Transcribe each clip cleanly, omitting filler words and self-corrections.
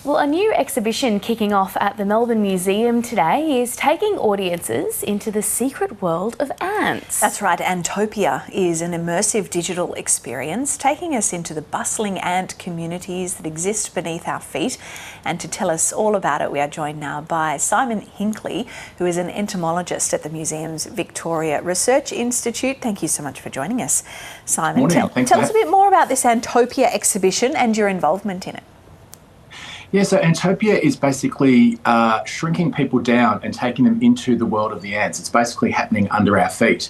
Well, a new exhibition kicking off at the Melbourne Museum today is taking audiences into the secret world of ants. That's right, Antopia is an immersive digital experience taking us into the bustling ant communities that exist beneath our feet. And to tell us all about it, we are joined now by Simon Hinckley, who is an entomologist at the museum's Victoria Research Institute. Thank you so much for joining us, Simon. Morning. Tell us a bit more about this Antopia exhibition and your involvement in it. Yeah, so Antopia is basically shrinking people down and taking them into the world of the ants. It's basically happening under our feet.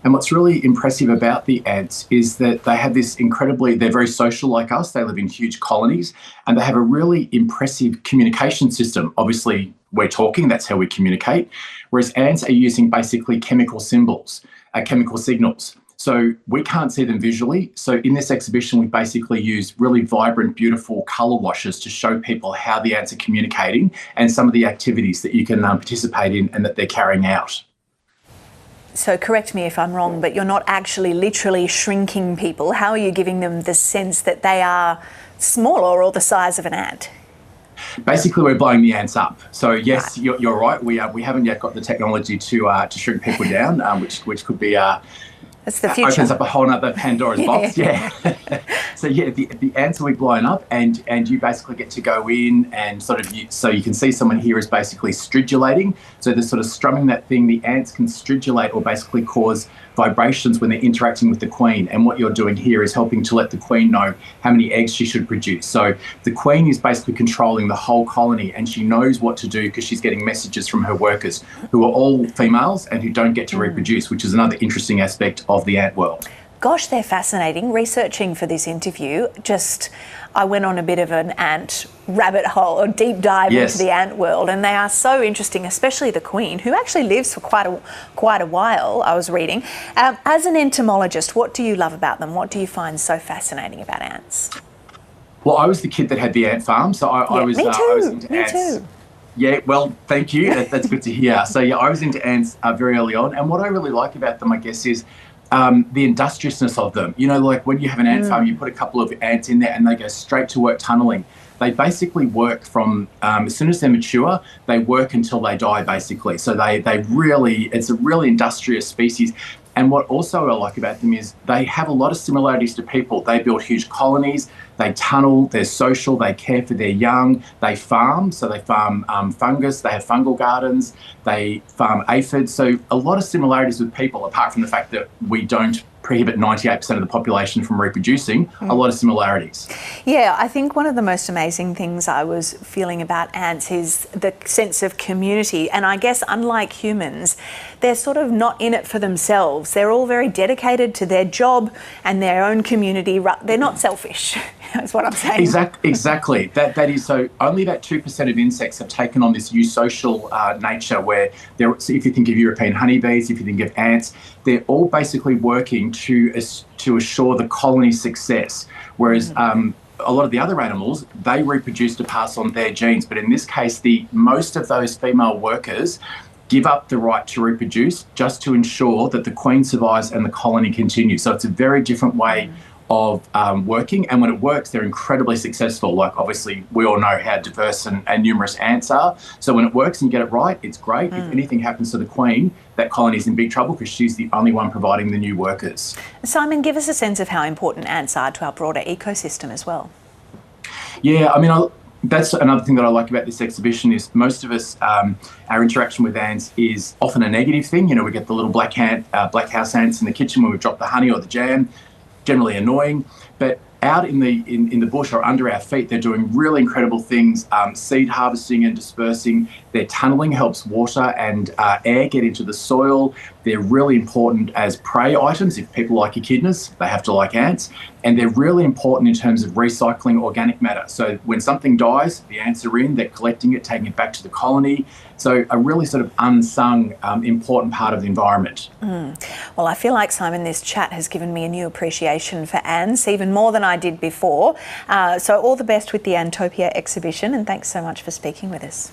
And what's really impressive about the ants is that they have this they're very social like us. They live in huge colonies and they have a really impressive communication system. Obviously, we're talking, that's how we communicate. Whereas ants are using basically chemical signals. So we can't see them visually. So in this exhibition, we basically use really vibrant, beautiful colour washes to show people how the ants are communicating and some of the activities that you can participate in and that they're carrying out. So correct me if I'm wrong, but you're not actually literally shrinking people. How are you giving them the sense that they are smaller or the size of an ant? Basically, we're blowing the ants up. So yes, right. You're right. We haven't yet got the technology to shrink people down, which could be that's the future. Opens up a whole other Pandora's box. Yeah. So yeah, the ants will be blown up, and you basically get to go in and so you can see someone here is basically stridulating. So they're sort of strumming that thing. The ants can stridulate or basically cause vibrations when they're interacting with the queen. And what you're doing here is helping to let the queen know how many eggs she should produce. So the queen is basically controlling the whole colony, and she knows what to do because she's getting messages from her workers who are all females and who don't get to reproduce, which is another interesting aspect of the ant world. Gosh, they're fascinating. Researching for this interview, I went on a bit of an ant rabbit hole or deep dive into the ant world, and they are so interesting, especially the queen, who actually lives for quite a while, I was reading. As an entomologist, what do you love about them? What do you find so fascinating about ants? Well, I was the kid that had the ant farm, so I was into ants. Too. Yeah, well, thank you. That's good to hear. So yeah, I was into ants very early on, and what I really like about them, I guess, is the industriousness of them. You know, like when you have an ant farm, you put a couple of ants in there and they go straight to work tunneling. They basically work from, as soon as they're mature, they work until they die, basically. So it's a really industrious species. And what also I like about them is they have a lot of similarities to people. They build huge colonies, they tunnel, they're social, they care for their young, they farm. So they farm fungus, they have fungal gardens, they farm aphids. So a lot of similarities with people, apart from the fact that we don't prohibit 98% of the population from reproducing, a lot of similarities. Yeah, I think one of the most amazing things I was feeling about ants is the sense of community. And I guess unlike humans, they're sort of not in it for themselves. They're all very dedicated to their job and their own community. They're not selfish, is what I'm saying. Exactly. That is so. Only about 2% of insects have taken on this eusocial nature where so if you think of European honeybees, if you think of ants, they're all basically working to assure the colony's success. Whereas a lot of the other animals, they reproduce to pass on their genes. But in this case, most of those female workers give up the right to reproduce just to ensure that the queen survives and the colony continues. So it's a very different way of working, and when it works, they're incredibly successful. Like, obviously, we all know how diverse and numerous ants are. So when it works and you get it right, it's great. If anything happens to the queen, that colony's in big trouble because she's the only one providing the new workers. Simon, give us a sense of how important ants are to our broader ecosystem as well. Yeah, I mean, that's another thing that I like about this exhibition is most of us, our interaction with ants is often a negative thing. You know, we get the little black house ants in the kitchen when we drop the honey or the jam. Generally annoying, but out in the bush or under our feet, they're doing really incredible things, seed harvesting and dispersing. Their tunnelling helps water and air get into the soil. They're really important as prey items. If people like echidnas, they have to like ants. And they're really important in terms of recycling organic matter. So when something dies, the ants are in, they're collecting it, taking it back to the colony. So a really sort of unsung, important part of the environment. Well, I feel like, Simon, this chat has given me a new appreciation for ants, even more than I did before. So all the best with the Antopia exhibition, and thanks so much for speaking with us.